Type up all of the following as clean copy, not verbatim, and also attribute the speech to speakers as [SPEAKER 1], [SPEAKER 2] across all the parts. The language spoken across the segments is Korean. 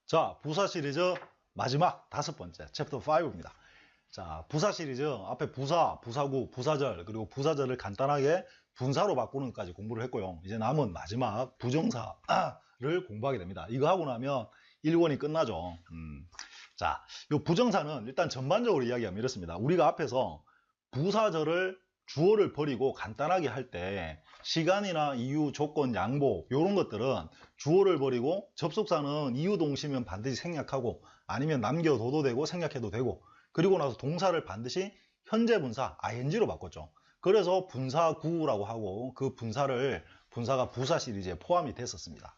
[SPEAKER 1] 자, 부사 시리즈 마지막 5번째, 챕터 5입니다. 자, 부사 시리즈 앞에 부사, 부사구, 부사절, 그리고 부사절을 간단하게 분사로 바꾸는 것까지 공부를 했고요. 이제 남은 마지막 부정사를 공부하게 됩니다. 이거 하고 나면 1권이 끝나죠. 자, 이 부정사는 일단 전반적으로 이야기하면 이렇습니다. 우리가 앞에서 부사절을 주어를 버리고 간단하게 할 때 시간이나 이유, 조건, 양보 이런 것들은 주어를 버리고 접속사는 이유 동시면 반드시 생략하고 아니면 남겨둬도 되고 생략해도 되고 그리고 나서 동사를 반드시 현재 분사 ing로 바꿨죠. 그래서 분사구라고 하고 그 분사가 부사 시리즈에 포함이 됐었습니다.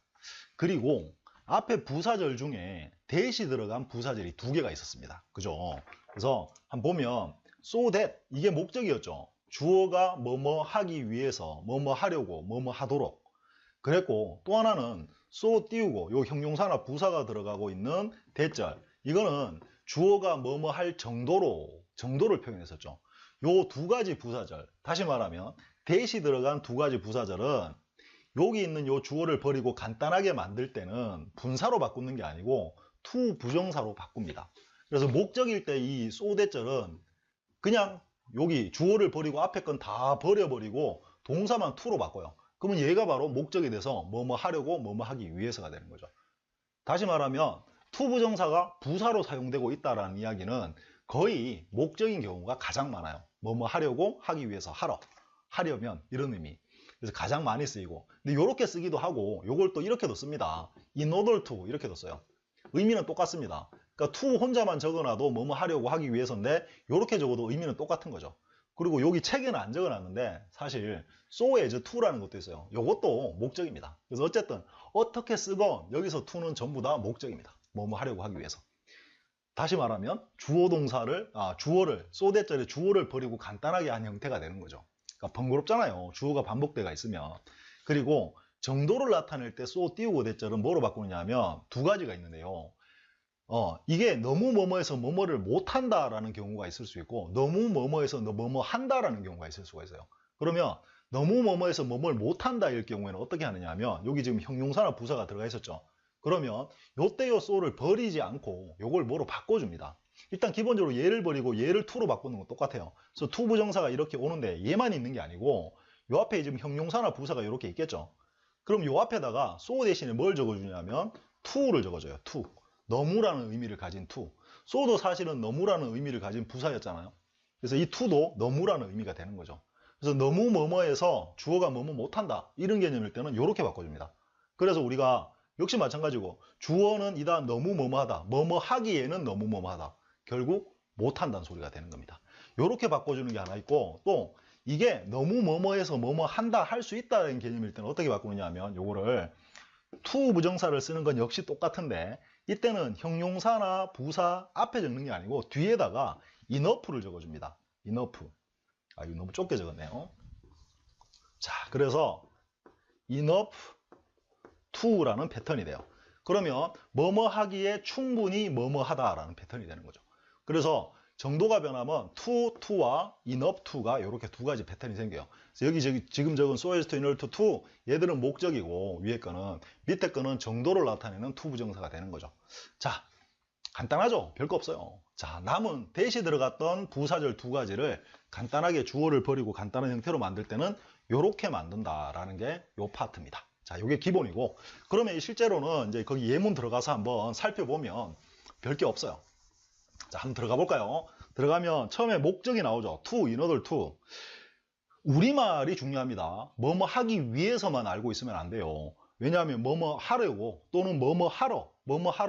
[SPEAKER 1] 그리고 앞에 부사절 중에 대시 들어간 부사절이 2개가 있었습니다. 그죠? 그래서 한번 보면 so that 이게 목적이었죠. 주어가 뭐뭐 하기 위해서 뭐뭐 하려고 뭐뭐 하도록 그랬고 또 하나는 so 띄우고 요 형용사나 부사가 들어가고 있는 대절 이거는 주어가 뭐뭐 할 정도를 표현했었죠. 요 2가지 부사절 다시 말하면 대시 들어간 2가지 부사절은 여기 있는 요 주어를 버리고 간단하게 만들 때는 분사로 바꾸는 게 아니고 to 부정사로 바꿉니다. 그래서 목적일 때 이 so 대절은 그냥 여기 주어를 버리고 앞에 건 다 버려버리고 동사만 to로 바꿔요. 그러면 얘가 바로 목적이 돼서 뭐뭐 하려고 뭐뭐 하기 위해서가 되는 거죠. 다시 말하면 to 부정사가 부사로 사용되고 있다는 이야기는 거의 목적인 경우가 가장 많아요. 뭐뭐 하려고 하기 위해서 하려면 이런 의미. 그래서 가장 많이 쓰이고 근데 이렇게 쓰기도 하고 요걸 또 이렇게도 씁니다. in order to 이렇게도 써요. 의미는 똑같습니다. 그러니까 to 혼자만 적어놔도 뭐뭐 하려고 하기 위해서인데 이렇게 적어도 의미는 똑같은 거죠. 그리고 여기 책에는 안 적어놨는데 사실 so as to라는 것도 있어요. 이것도 목적입니다. 그래서 어쨌든 어떻게 쓰건 여기서 to는 전부 다 목적입니다. 뭐뭐 하려고 하기 위해서. 다시 말하면 주어를 so that절에 주어를 버리고 간단하게 한 형태가 되는 거죠. 그러니까 번거롭잖아요. 주어가 반복대가 있으면. 그리고 정도를 나타낼 때 so 띄우고 that절은 뭐로 바꾸느냐 하면 2가지가 있는데요. 이게 너무 뭐뭐해서 뭐뭐를 못한다라는 경우가 있을 수 있고 너무 뭐뭐해서 뭐뭐 한다라는 경우가 있을 수가 있어요. 그러면 너무 뭐뭐해서 뭐뭐를 못한다일 경우에는 어떻게 하느냐 하면 여기 지금 형용사나 부사가 들어가 있었죠. 그러면 요때요 so를 버리지 않고 요걸 뭐로 바꿔줍니다. 일단 기본적으로 얘를 버리고 얘를 to로 바꾸는 건 똑같아요. 그래서 to 부정사가 이렇게 오는데 얘만 있는 게 아니고 요 앞에 지금 형용사나 부사가 이렇게 있겠죠. 그럼 요 앞에다가 so 대신에 뭘 적어주냐면 to를 적어줘요. to. 너무라는 의미를 가진 to. so도 사실은 너무라는 의미를 가진 부사였잖아요. 그래서 이 to도 너무라는 의미가 되는 거죠. 그래서 너무 뭐뭐해서 주어가 뭐뭐 못한다 이런 개념일 때는 이렇게 바꿔줍니다. 그래서 우리가 역시 마찬가지고 주어는 이다 너무 뭐뭐하다 뭐뭐 하기에는 너무 뭐뭐하다 결국 못한다는 소리가 되는 겁니다. 이렇게 바꿔주는 게 하나 있고 또 이게 너무 뭐뭐해서 뭐뭐 한다 할 수 있다는 개념일 때는 어떻게 바꾸느냐 하면 요거를 to 부정사를 쓰는 건 역시 똑같은데 이때는 형용사나 부사 앞에 적는 게 아니고 뒤에다가 enough를 적어줍니다. enough. 이거 너무 좁게 적었네요. 자, 그래서 enough to라는 패턴이 돼요. 그러면 뭐뭐 하기에 충분히 뭐뭐 하다라는 패턴이 되는 거죠. 그래서 정도가 변하면 to와 enough to가 이렇게 2가지 패턴이 생겨요. 그래서 여기 지금 적은 so as to, in order to 얘들은 목적이고 위에 거는 밑에 거는 정도를 나타내는 to 부정사가 되는 거죠. 자, 간단하죠? 별거 없어요. 자, 남은 대시 들어갔던 부사절 2가지를 간단하게 주어를 버리고 간단한 형태로 만들 때는 이렇게 만든다라는 게 요 파트입니다. 자, 요게 기본이고 그러면 실제로는 이제 거기 예문 들어가서 한번 살펴보면 별게 없어요. 자, 한번 들어가 볼까요? 들어가면 처음에 목적이 나오죠. to, in order to. 우리말이 중요합니다. 뭐뭐 하기 위해서만 알고 있으면 안 돼요. 왜냐하면 뭐뭐 하려고 또는 뭐뭐 하러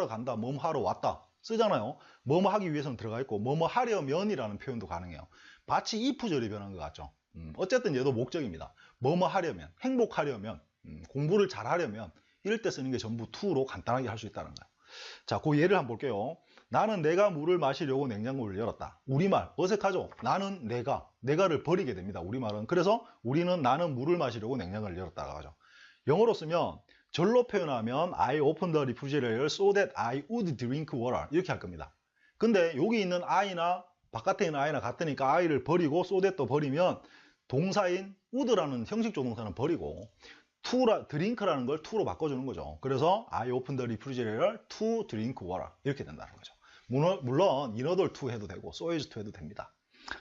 [SPEAKER 1] 간다, 뭐뭐 하러 왔다 쓰잖아요. 뭐뭐 하기 위해서는 들어가 있고 뭐뭐 하려면이라는 표현도 가능해요. 마치 if절이 변한 것 같죠. 어쨌든 얘도 목적입니다. 뭐뭐 하려면, 행복하려면, 공부를 잘하려면 이럴 때 쓰는 게 전부 to로 간단하게 할 수 있다는 거예요. 자, 그 예를 한번 볼게요. 나는 내가 물을 마시려고 냉장고를 열었다. 우리말 어색하죠? 나는 내가를 버리게 됩니다. 우리말은. 그래서 우리는 나는 물을 마시려고 냉장고를 열었다고 하죠. 영어로 쓰면 절로 표현하면 I opened the refrigerator so that I would drink water 이렇게 할 겁니다. 근데 여기 있는 I나 바깥에 있는 I나 같으니까 I를 버리고 so that도 버리면 동사인 would라는 형식 조동사는 버리고 드링크라는 걸 to로 바꿔주는 거죠. 그래서 I open the refrigerator to drink water 이렇게 된다는 거죠. 물론 in order to 해도 되고 so as to 해도 됩니다.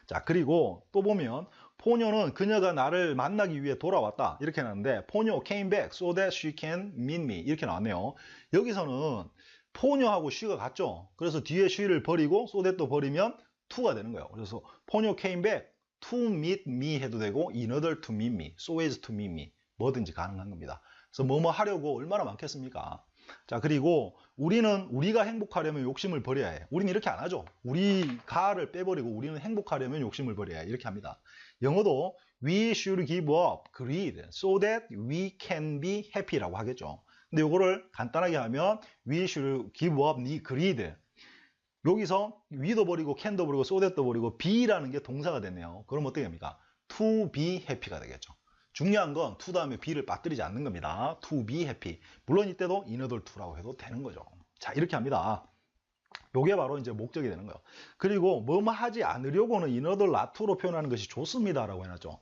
[SPEAKER 1] 자, 그리고 또 보면 포녀는 그녀가 나를 만나기 위해 돌아왔다 이렇게 나왔는데 포녀 came back so that she can meet me 이렇게 나왔네요. 여기서는 포녀하고 she가 같죠. 그래서 뒤에 she를 버리고 so that도 버리면 to가 되는 거예요. 그래서 포녀 came back to meet me 해도 되고 in order to meet me, so as to meet me 뭐든지 가능한 겁니다. 그래서 뭐뭐 하려고 얼마나 많겠습니까? 자, 그리고 우리가 행복하려면 욕심을 버려야 해. 우리는 이렇게 안 하죠. 우리가를 빼버리고 우리는 행복하려면 욕심을 버려야 해. 이렇게 합니다. 영어도 we should give up greed so that we can be happy라고 하겠죠. 근데 이거를 간단하게 하면 we should give up greed. 여기서 we도 버리고 can도 버리고 so that도 버리고 be라는 게 동사가 됐네요. 그럼 어떻게 됩니까? to be happy가 되겠죠. 중요한 건 to 다음에 be를 빠뜨리지 않는 겁니다. to be happy. 물론 이때도 in order to라고 해도 되는 거죠. 자, 이렇게 합니다. 요게 바로 이제 목적이 되는 거예요. 그리고 뭐뭐 하지 않으려고는 in order not to로 표현하는 것이 좋습니다라고 해놨죠.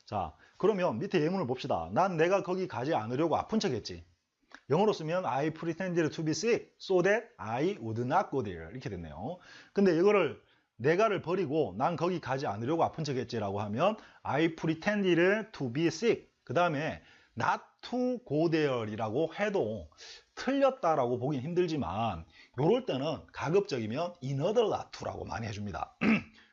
[SPEAKER 1] 자, 그러면 밑에 예문을 봅시다. 난 내가 거기 가지 않으려고 아픈 척 했지. 영어로 쓰면 I pretended to be sick so that I would not go there 이렇게 됐네요. 근데 이거를 내가를 버리고 난 거기 가지 않으려고 아픈 척 했지라고 하면 I pretended to be sick 그 다음에 not to go there 이라고 해도 틀렸다라고 보긴 힘들지만 요럴 때는 가급적이면 in order not to라고 많이 해줍니다.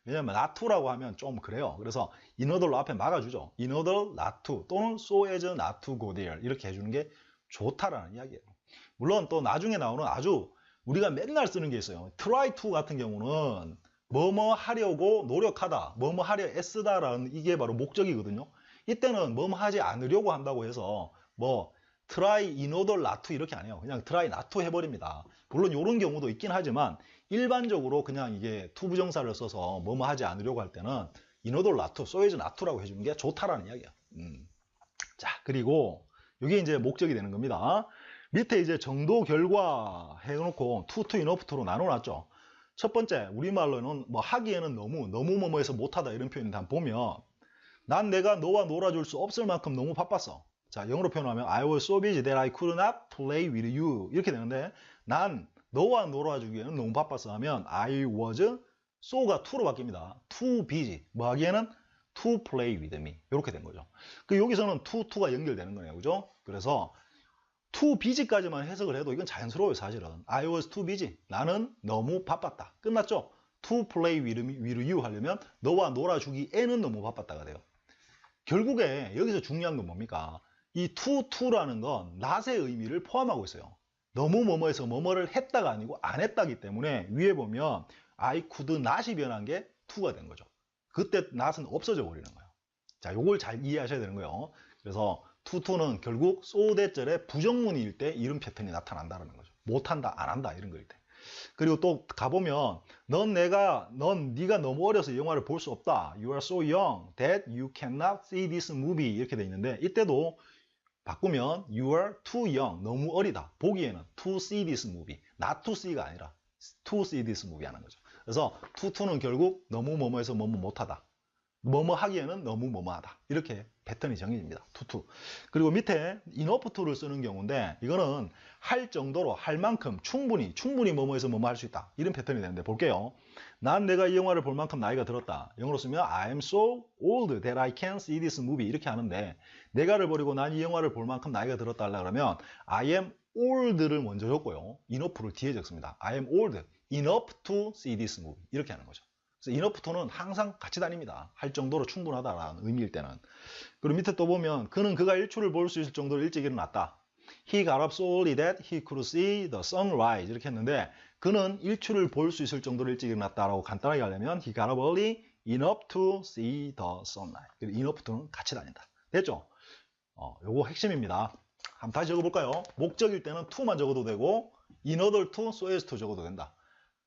[SPEAKER 1] 왜냐면 not to라고 하면 좀 그래요. 그래서 in order로 앞에 막아주죠. in order not to 또는 so as not to go there 이렇게 해주는 게 좋다라는 이야기예요. 물론 또 나중에 나오는 아주 우리가 맨날 쓰는 게 있어요. try to 같은 경우는 뭐뭐 하려고 노력하다, 뭐뭐 하려 애쓰다라는 이게 바로 목적이거든요. 이때는 뭐뭐 하지 않으려고 한다고 해서 뭐 try in order not to 이렇게 안 해요. 그냥 try not to 해버립니다. 물론 이런 경우도 있긴 하지만 일반적으로 그냥 이게 to 부정사를 써서 뭐뭐 하지 않으려고 할 때는 in order not to, so as not to라고 해주는 게 좋다라는 이야기야. 자, 그리고 이게 이제 목적이 되는 겁니다. 밑에 이제 정도 결과 해놓고 to enough to로 나눠놨죠. 첫 번째, 우리말로는 뭐 하기에는 너무 뭐뭐해서 못하다 이런 표현을 한번 보면 난 내가 너와 놀아줄 수 없을 만큼 너무 바빴어. 자, 영어로 표현하면 I was so busy that I could not play with you 이렇게 되는데 난 너와 놀아주기에는 너무 바빴어 하면 I was so가 to로 바뀝니다. too busy 뭐 하기에는 to play with me 이렇게 된 거죠. 그 여기서는 to가 연결되는 거네요. 그죠? 그래서 too busy까지만 해석을 해도 이건 자연스러워요. 사실은 I was too busy 나는 너무 바빴다. 끝났죠? to play with you 하려면 너와 놀아주기에는 너무 바빴다가 돼요. 결국에 여기서 중요한 건 뭡니까? 이 to라는 건 not의 의미를 포함하고 있어요. 너무 뭐뭐해서 뭐뭐를 했다가 아니고 안 했다기 때문에 위에 보면 I could not이 변한 게 to가 된 거죠. 그때 not은 없어져 버리는 거예요. 자, 요걸 잘 이해하셔야 되는 거예요. 그래서 to는 결국 so that절의 부정문일 때 이런 패턴이 나타난다는 거죠. 못한다, 안 한다 이런 거일 때. 그리고 또 가보면 네가 너무 어려서 이 영화를 볼 수 없다. You are so young that you cannot see this movie 이렇게 돼 있는데 이때도 바꾸면 You are too young 너무 어리다. 보기에는 to see this movie not to see가 아니라 to see this movie 하는 거죠. 그래서 to는 결국 너무 뭐뭐해서 뭐뭐 못하다. 뭐뭐 하기에는 너무 뭐뭐하다. 이렇게 패턴이 정해집니다. to. 그리고 밑에 enough to를 쓰는 경우인데 이거는 할 정도로 할 만큼 충분히 뭐뭐해서 뭐뭐 할 수 있다. 이런 패턴이 되는데 볼게요. 난 내가 이 영화를 볼 만큼 나이가 들었다. 영어로 쓰면 I am so old that I can see this movie 이렇게 하는데 내가를 버리고 난 이 영화를 볼 만큼 나이가 들었다 하려고 그러면 I am old를 먼저 줬고요. enough를 뒤에 적습니다. I am old enough to see this movie 이렇게 하는 거죠. 그래서 enough to는 항상 같이 다닙니다. 할 정도로 충분하다라는 의미일 때는. 그리고 밑에 또 보면 그는 그가 일출을 볼 수 있을 정도로 일찍 일어났다. He got up so early that he could see the sunrise 이렇게 했는데 그는 일출을 볼 수 있을 정도로 일찍 일어났다라고 간단하게 하려면 He got up early enough to see the sunrise. 그리고 enough to는 같이 다닌다. 됐죠? 요거 핵심입니다. 한번 다시 적어볼까요? 목적일 때는 to만 적어도 되고 in order to, so as to 적어도 된다.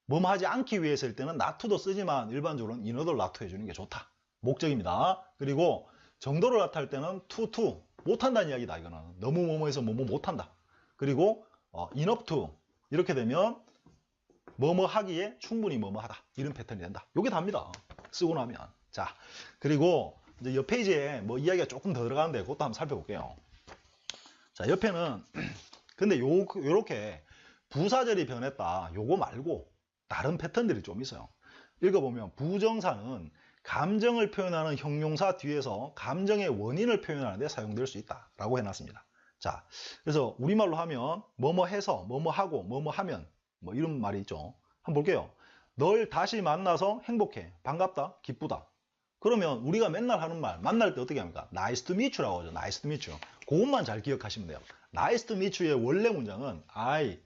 [SPEAKER 1] 뭐뭐 하지 않기 위해서일 때는 not to도 쓰지만 일반적으로는 in order not to 해주는 게 좋다. 목적입니다. 그리고 정도를 나타낼 때는 to 못한다는 이야기다. 이거는 너무 뭐뭐해서 뭐뭐 못한다. 그리고 enough to 이렇게 되면 뭐뭐 하기에 충분히 뭐뭐 하다. 이런 패턴이 된다. 요게 답니다. 쓰고 나면. 자, 그리고 이제 옆 페이지에 뭐 이야기가 조금 더 들어가는데 그것도 한번 살펴볼게요. 자, 옆에는 근데 요렇게 부사절이 변했다. 요거 말고 다른 패턴들이 좀 있어요. 읽어보면 부정사는 감정을 표현하는 형용사 뒤에서 감정의 원인을 표현하는 데 사용될 수 있다 라고 해놨습니다. 자, 그래서 우리말로 하면 뭐뭐 해서 뭐뭐 하고 뭐뭐 하면 뭐 이런 말이 있죠. 한번 볼게요. 널 다시 만나서 행복해, 반갑다, 기쁘다. 그러면 우리가 맨날 하는 말, 만날 때 어떻게 합니까? Nice to meet you라고 하죠. Nice to meet you. 그것만 잘 기억하시면 돼요. Nice to meet you의 원래 문장은 I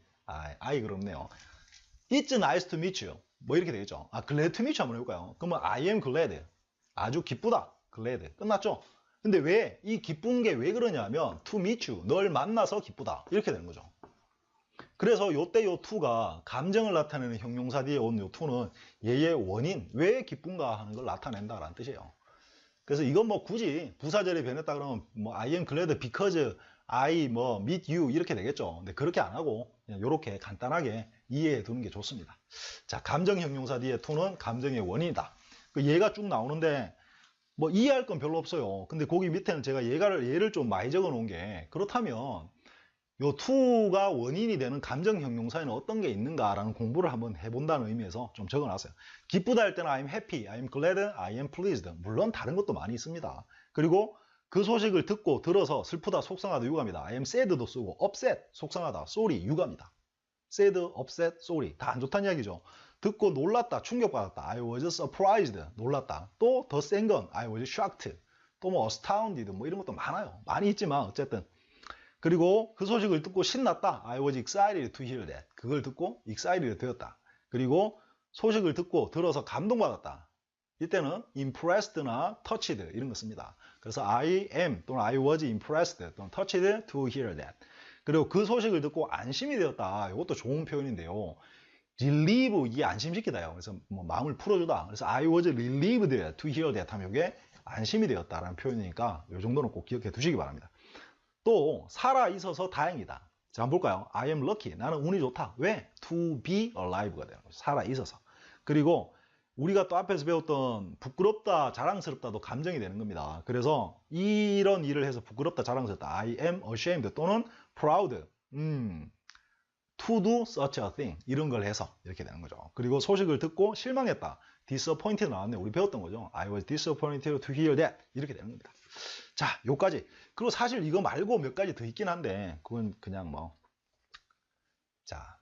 [SPEAKER 1] 그렇네요. It's nice to meet you. 뭐 이렇게 되겠죠. glad to meet you 한번 해볼까요? 그러면 I am glad. 아주 기쁘다. glad. 끝났죠? 근데 왜, 이 기쁜 게 왜 그러냐면 to meet you. 널 만나서 기쁘다. 이렇게 되는 거죠. 그래서 요때 요 to가 감정을 나타내는 형용사 뒤에 온 요 to는 얘의 원인, 왜 기쁜가 하는 걸 나타낸다라는 뜻이에요. 그래서 이건 뭐 굳이 부사절이 변했다 그러면 뭐 I am glad because I 뭐 meet you 이렇게 되겠죠. 근데 그렇게 안 하고 그냥 요렇게 간단하게 이해해 두는 게 좋습니다. 자, 감정 형용사 뒤에 to는 감정의 원인이다. 얘가 쭉 나오는데 뭐 이해할 건 별로 없어요. 근데 거기 밑에는 제가 얘를 좀 많이 적어 놓은 게, 그렇다면 요 to가 원인이 되는 감정 형용사에는 어떤 게 있는가라는 공부를 한번 해본다는 의미에서 좀 적어놨어요. 기쁘다 할 때는 I'm happy, I'm glad, I am pleased. 물론 다른 것도 많이 있습니다. 그리고 그 소식을 듣고 들어서 슬프다, 속상하다, 유감이다. I am sad도 쓰고 upset, 속상하다, sorry, 유감이다. sad, upset, sorry. 다 안 좋다는 이야기죠. 듣고 놀랐다, 충격받았다. I was surprised, 놀랐다. 또 더 센 건 I was shocked. 또 뭐 astounded, 뭐 이런 것도 많아요. 많이 있지만 어쨌든. 그리고 그 소식을 듣고 신났다. I was excited to hear that. 그걸 듣고 excited 되었다. 그리고 소식을 듣고 들어서 감동받았다. 이때는 impressed나 touched 이런 거 씁니다. 그래서 I am 또는 I was impressed 또는 touched to hear that. 그리고 그 소식을 듣고 안심이 되었다. 이것도 좋은 표현인데요. relieve, 이게 안심시키다요. 그래서 뭐 마음을 풀어주다. 그래서 I was relieved to hear that 하면 이게 안심이 되었다라는 표현이니까 이 정도는 꼭 기억해 두시기 바랍니다. 또 살아 있어서 다행이다. 자, 한번 볼까요? I am lucky. 나는 운이 좋다. 왜? To be alive가 되는 거죠. 살아 있어서. 그리고 우리가 또 앞에서 배웠던 부끄럽다, 자랑스럽다도 감정이 되는 겁니다. 그래서 이런 일을 해서 부끄럽다, 자랑스럽다. I am ashamed 또는 proud. To do such a thing. 이런 걸 해서 이렇게 되는 거죠. 그리고 소식을 듣고 실망했다. disappointed 나왔네. 우리 배웠던 거죠. I was disappointed to hear that. 이렇게 되는 겁니다. 자, 요까지. 그리고 사실 이거 말고 몇 가지 더 있긴 한데 그건 그냥 뭐, 자,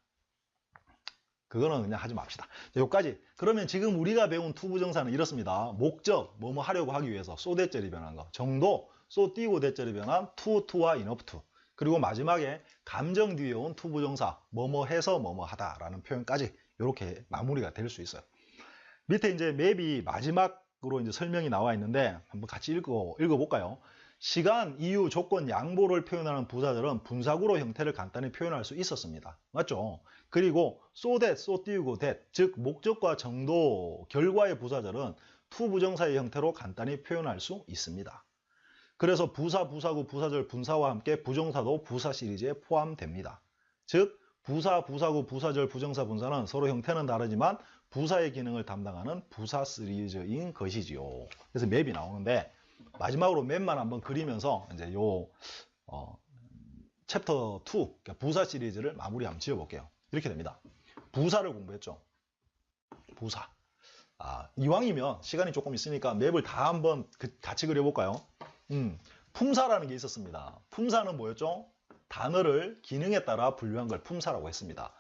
[SPEAKER 1] 그거는 그냥 하지 맙시다. 자, 요까지. 그러면 지금 우리가 배운 투부정사는 이렇습니다. 목적, 뭐뭐 하려고 하기 위해서 so 대절이 변한 거. 정도, so 띄고 대절이 변한 to, to와 enough to. 그리고 마지막에 감정 뒤에 온 투부정사, 뭐뭐 해서 뭐뭐 하다라는 표현까지 이렇게 마무리가 될 수 있어요. 밑에 이제 맵이 마지막으로 이제 설명이 나와 있는데 한번 같이 읽어볼까요? 시간, 이유, 조건, 양보를 표현하는 부사절은 분사구로 형태를 간단히 표현할 수 있었습니다. 맞죠? 그리고 so that, so 띄우고 that, 즉 목적과 정도, 결과의 부사절은 to 부정사의 형태로 간단히 표현할 수 있습니다. 그래서 부사, 부사구, 부사절, 분사와 함께 부정사도 부사 시리즈에 포함됩니다. 즉 부사, 부사구, 부사절, 부정사, 분사는 서로 형태는 다르지만 부사의 기능을 담당하는 부사 시리즈인 것이지요. 그래서 맵이 나오는데 마지막으로 맵만 한번 그리면서 이제 요 챕터 2, 그러니까 부사 시리즈를 마무리 한번 지어볼게요. 이렇게 됩니다. 부사를 공부했죠. 부사. 이왕이면 시간이 조금 있으니까 맵을 다 한번 같이 그려볼까요? 품사라는 게 있었습니다. 품사는 뭐였죠? 단어를 기능에 따라 분류한 걸 품사라고 했습니다.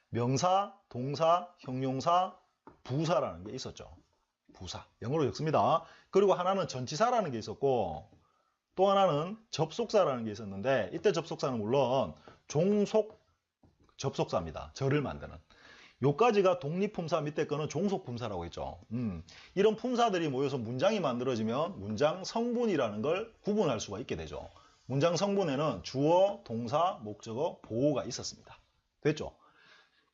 [SPEAKER 1] 명사, 동사, 형용사, 부사라는 게 있었죠. 부사. 영어로 적습니다. 그리고 하나는 전치사라는 게 있었고 또 하나는 접속사라는 게 있었는데 이때 접속사는 물론 종속 접속사입니다. 절을 만드는. 요까지가 독립품사, 밑에 거는 종속품사라고 했죠. 이런 품사들이 모여서 문장이 만들어지면 문장 성분이라는 걸 구분할 수가 있게 되죠. 문장 성분에는 주어, 동사, 목적어, 보어가 있었습니다. 됐죠?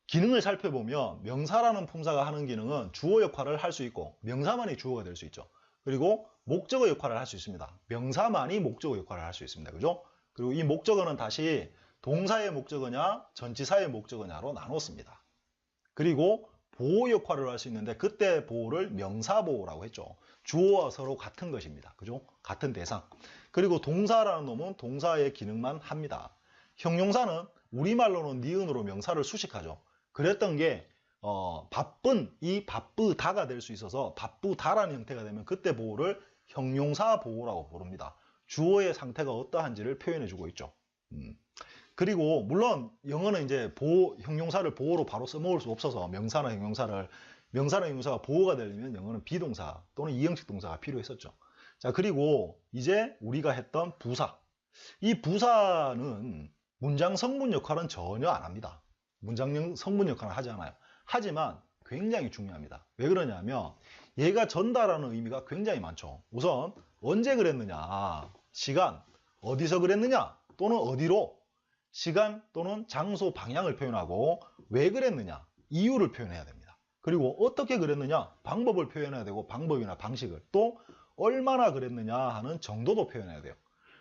[SPEAKER 1] 기능을 살펴보면 명사라는 품사가 하는 기능은 주어 역할을 할 수 있고 명사만이 주어가 될 수 있죠. 그리고 목적어 역할을 할 수 있습니다. 명사만이 목적어 역할을 할 수 있습니다. 그죠? 그리고 이 목적어는 다시 동사의 목적어냐 전치사의 목적어냐로 나눴습니다. 그리고 보호 역할을 할 수 있는데 그때 보호를 명사보호라고 했죠. 주어와 서로 같은 것입니다. 그죠? 같은 대상. 그리고 동사라는 놈은 동사의 기능만 합니다. 형용사는 우리말로는 니은으로 명사를 수식하죠. 그랬던 게 바쁜, 이 바쁘다가 될 수 있어서 바쁘다라는 형태가 되면 그때 보호를 형용사 보호라고 부릅니다. 주어의 상태가 어떠한지를 표현해주고 있죠. 그리고 물론 영어는 이제 형용사를 보호로 바로 써먹을 수 없어서 명사나 형용사가 보호가 되려면 영어는 비동사 또는 이형식 동사가 필요했었죠. 자, 그리고 이제 우리가 했던 부사. 이 부사는 문장 성분 역할은 전혀 안 합니다. 문장 성분 역할은 하지 않아요. 하지만 굉장히 중요합니다. 왜 그러냐면 얘가 전달하는 의미가 굉장히 많죠. 우선 언제 그랬느냐, 시간, 어디서 그랬느냐 또는 어디로, 시간 또는 장소, 방향을 표현하고 왜 그랬느냐, 이유를 표현해야 됩니다. 그리고 어떻게 그랬느냐, 방법을 표현해야 되고 방법이나 방식을, 또 얼마나 그랬느냐 하는 정도도 표현해야 돼요.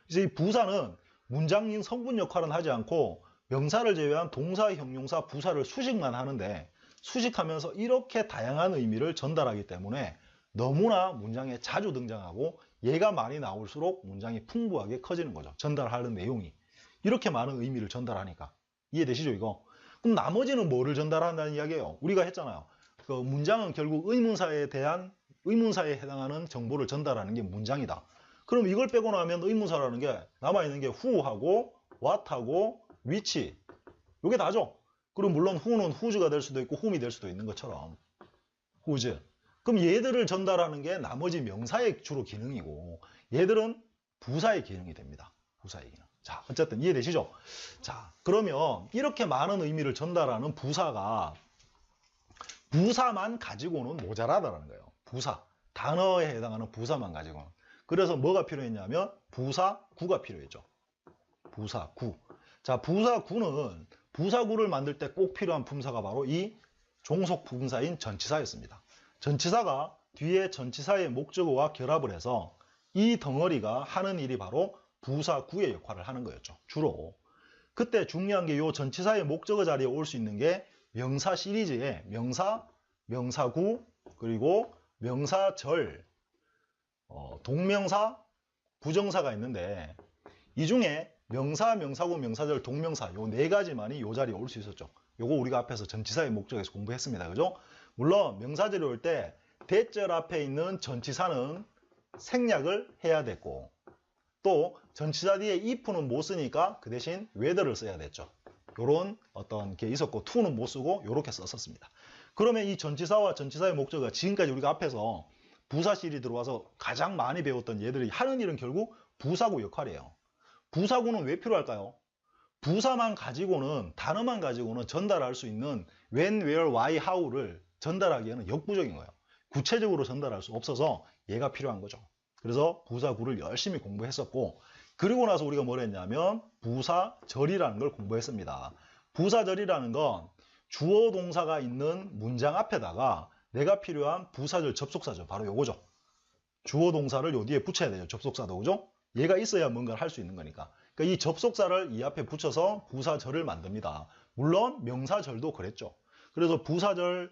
[SPEAKER 1] 그래서 이 부사는 문장인 성분 역할은 하지 않고 명사를 제외한 동사, 형용사, 부사를 수식만 하는데 수식하면서 이렇게 다양한 의미를 전달하기 때문에 너무나 문장에 자주 등장하고 얘가 많이 나올수록 문장이 풍부하게 커지는 거죠. 전달하는 내용이. 이렇게 많은 의미를 전달하니까. 이해되시죠, 이거? 그럼 나머지는 뭐를 전달한다는 이야기예요? 우리가 했잖아요. 그 문장은 결국 의문사에 해당하는 정보를 전달하는 게 문장이다. 그럼 이걸 빼고 나면 의문사라는 게 남아있는 게 who하고 what하고 which. 이게 다죠. 그럼 물론 who는 who's 될 수도 있고 whom이 될 수도 있는 것처럼 whose. 그럼 얘들을 전달하는 게 나머지 명사의 주로 기능이고 얘들은 부사의 기능이 됩니다. 부사의 기능. 자, 어쨌든 이해되시죠? 자, 그러면 이렇게 많은 의미를 전달하는 부사만 가지고는 모자라다는 거예요. 부사. 단어에 해당하는 부사만 가지고는. 그래서 뭐가 필요했냐면 부사구가 필요했죠. 부사구. 자, 부사구를 만들 때 꼭 필요한 품사가 바로 이 종속 부분사인 전치사였습니다. 전치사가 뒤에 전치사의 목적어와 결합을 해서 이 덩어리가 하는 일이 바로 부사구의 역할을 하는 거였죠. 주로. 그때 중요한 게 이 전치사의 목적어 자리에 올 수 있는 게 명사 시리즈에 명사, 명사구, 그리고 명사절, 동명사, 부정사가 있는데 이 중에 명사, 명사구, 명사절, 동명사 요 네 가지만이 요 자리에 올 수 있었죠. 요거 우리가 앞에서 전치사의 목적에서 공부했습니다. 그죠? 물론 명사절이 올 때 대절 앞에 있는 전치사는 생략을 해야 됐고 또 전치사 뒤에 if는 못 쓰니까 그 대신 whether를 써야 됐죠. 요런 어떤 게 있었고 to는 못 쓰고 요렇게 썼었습니다. 그러면 이 전치사와 전치사의 목적어가 지금까지 우리가 앞에서 부사실이 들어와서 가장 많이 배웠던 얘들이 하는 일은 결국 부사구 역할이에요. 부사구는 왜 필요할까요? 부사만 가지고는, 단어만 가지고는 전달할 수 있는 when, where, why, how를 전달하기에는 역부족인 거예요. 구체적으로 전달할 수 없어서 얘가 필요한 거죠. 그래서 부사구를 열심히 공부했었고 그리고 나서 우리가 뭘 했냐면 부사절이라는 걸 공부했습니다. 부사절이라는 건 주어 동사가 있는 문장 앞에다가 내가 필요한 부사절 접속사죠. 바로 요거죠. 주어 동사를 요 뒤에 붙여야 되죠. 접속사도. 그죠? 얘가 있어야 뭔가를 할 수 있는 거니까. 그러니까 이 접속사를 이 앞에 붙여서 부사절을 만듭니다. 물론 명사절도 그랬죠. 그래서 부사절을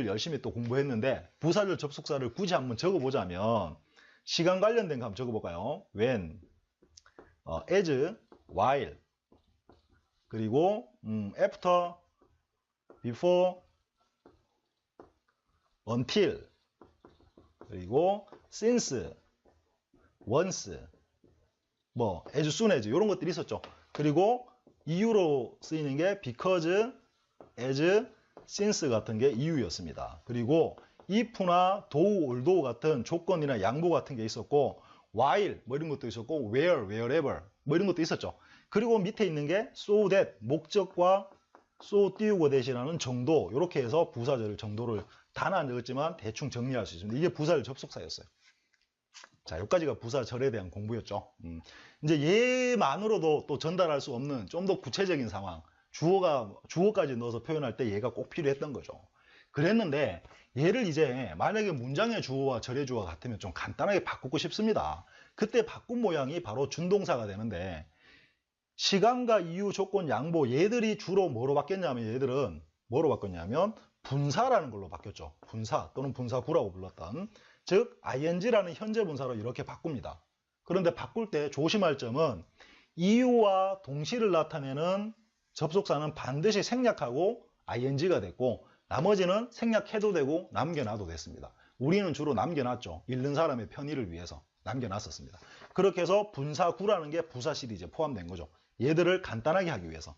[SPEAKER 1] 열심히 또 공부했는데 부사절 접속사를 굳이 한번 적어보자면 시간 관련된 거 한번 적어볼까요? when, as, while, 그리고 after, before, until, 그리고 since, once, as soon as 이런 것들이 있었죠. 그리고 이유로 쓰이는 게 because, as, since 같은 게 이유였습니다. 그리고 if나 do, although 같은 조건이나 양보 같은 게 있었고 while 이런 것도 있었고 where, wherever 이런 것도 있었죠. 그리고 밑에 있는 게 so that 목적과 so 띄우고 대신하는 정도 이렇게 해서 부사절 정도를 단 안 적었지만 대충 정리할 수 있습니다. 이게 부사절 접속사였어요. 자, 여기까지가 부사절에 대한 공부였죠. 이제 얘만으로도 또 전달할 수 없는 좀 더 구체적인 상황, 주어까지 넣어서 표현할 때 얘가 꼭 필요했던 거죠. 그랬는데 얘를 이제 만약에 문장의 주어와 절의 주어가 같으면 좀 간단하게 바꾸고 싶습니다. 그때 바꾼 모양이 바로 준동사가 되는데 시간과 이유, 조건, 양보 얘들이 주로 뭐로 바뀌었냐면 얘들은 뭐로 바뀌었냐면 분사라는 걸로 바뀌었죠. 분사 또는 분사구라고 불렀던 즉 ing라는 현재 분사로 이렇게 바꿉니다. 그런데 바꿀 때 조심할 점은 이유와 동시를 나타내는 접속사는 반드시 생략하고 ing가 됐고 나머지는 생략해도 되고 남겨놔도 됐습니다. 우리는 주로 남겨놨죠. 읽는 사람의 편의를 위해서 남겨놨었습니다. 그렇게 해서 분사구라는 게 부사 시리즈에 포함된 거죠. 얘들을 간단하게 하기 위해서.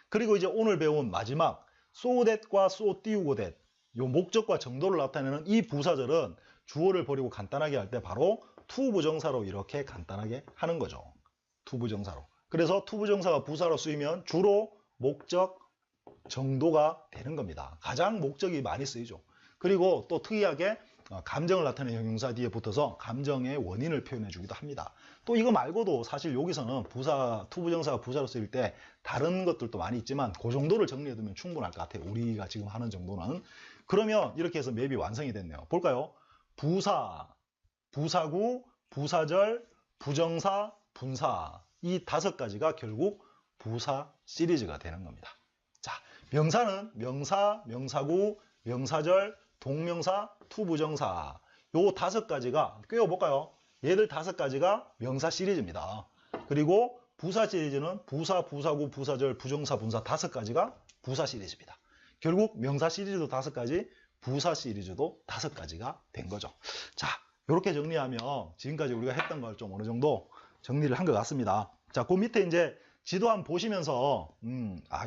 [SPEAKER 1] 그리고 이제 오늘 배운 마지막 so that과 so 띄우고 that 요 목적과 정도를 나타내는 이 부사절은 주어를 버리고 간단하게 할 때 바로 to 부정사로 이렇게 간단하게 하는 거죠. to 부정사로. 그래서 to 부정사가 부사로 쓰이면 주로 목적 정도가 되는 겁니다. 가장 목적이 많이 쓰이죠. 그리고 또 특이하게 감정을 나타내는 형용사 뒤에 붙어서 감정의 원인을 표현해 주기도 합니다. 또 이거 말고도 사실 여기서는 부사, to 부정사가 부사로 쓰일 때 다른 것들도 많이 있지만 그 정도를 정리해 두면 충분할 것 같아요. 우리가 지금 하는 정도는. 그러면 이렇게 해서 맵이 완성이 됐네요. 볼까요? 부사, 부사구, 부사절, 부정사, 분사 이 5가지가 결국 부사 시리즈가 되는 겁니다. 자, 명사는 명사, 명사구, 명사절, 동명사, 투부정사 요 5가지가 꿰어볼까요? 얘들 5가지가 명사 시리즈입니다. 그리고 부사 시리즈는 부사, 부사구, 부사절, 부정사, 분사 5가지가 부사 시리즈입니다. 결국 명사 시리즈도 5가지, 부사 시리즈도 5가지가 된 거죠. 자, 이렇게 정리하면 지금까지 우리가 했던 걸 좀 어느 정도 정리를 한 것 같습니다. 자, 그 밑에 이제 지도 한번 보시면서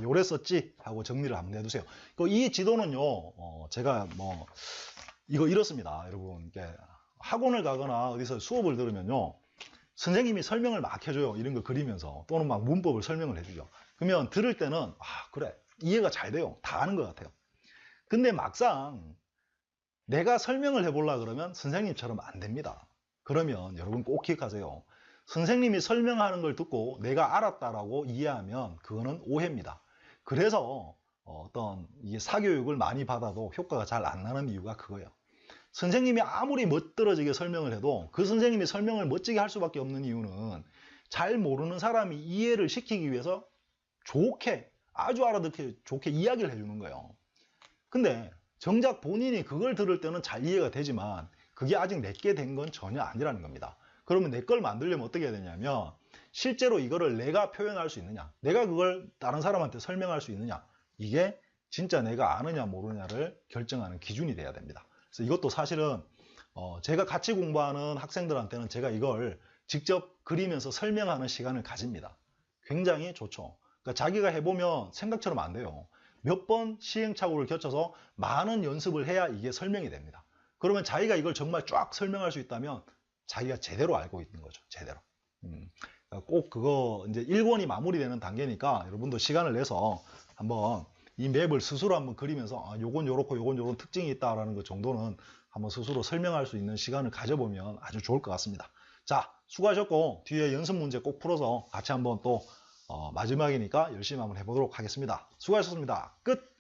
[SPEAKER 1] 요래 썼지 하고 정리를 한번 해두세요. 이 지도는요, 제가 뭐 이거 이렇습니다. 여러분, 학원을 가거나 어디서 수업을 들으면요, 선생님이 설명을 막 해줘요. 이런 거 그리면서 또는 막 문법을 설명을 해주죠. 그러면 들을 때는 그래 이해가 잘 돼요. 다 아는 것 같아요. 근데 막상 내가 설명을 해보려고 그러면 선생님처럼 안 됩니다. 그러면 여러분 꼭 기억하세요. 선생님이 설명하는 걸 듣고 내가 알았다라고 이해하면 그거는 오해입니다. 그래서 어떤 이게 사교육을 많이 받아도 효과가 잘 안 나는 이유가 그거예요. 선생님이 아무리 멋들어지게 설명을 해도 그 선생님이 설명을 멋지게 할 수밖에 없는 이유는 잘 모르는 사람이 이해를 시키기 위해서 좋게, 아주 알아듣게 좋게 이야기를 해주는 거예요. 근데 정작 본인이 그걸 들을 때는 잘 이해가 되지만 그게 아직 내게 된 건 전혀 아니라는 겁니다. 그러면 내 걸 만들려면 어떻게 해야 되냐면 실제로 이거를 내가 표현할 수 있느냐, 내가 그걸 다른 사람한테 설명할 수 있느냐, 이게 진짜 내가 아느냐 모르냐를 결정하는 기준이 돼야 됩니다. 그래서 이것도 사실은 제가 같이 공부하는 학생들한테는 제가 이걸 직접 그리면서 설명하는 시간을 가집니다. 굉장히 좋죠. 그러니까 자기가 해보면 생각처럼 안 돼요. 몇 번 시행착오를 겪어서 많은 연습을 해야 이게 설명이 됩니다. 그러면 자기가 이걸 정말 쫙 설명할 수 있다면 자기가 제대로 알고 있는 거죠. 제대로. 꼭 그거 이제 1권이 마무리되는 단계니까 여러분도 시간을 내서 한번 이 맵을 스스로 한번 그리면서 요건 요렇고 요건 요런 특징이 있다라는 것 정도는 한번 스스로 설명할 수 있는 시간을 가져보면 아주 좋을 것 같습니다. 자, 수고하셨고 뒤에 연습 문제 꼭 풀어서 같이 한번 또 마지막이니까 열심히 한번 해보도록 하겠습니다. 수고하셨습니다. 끝!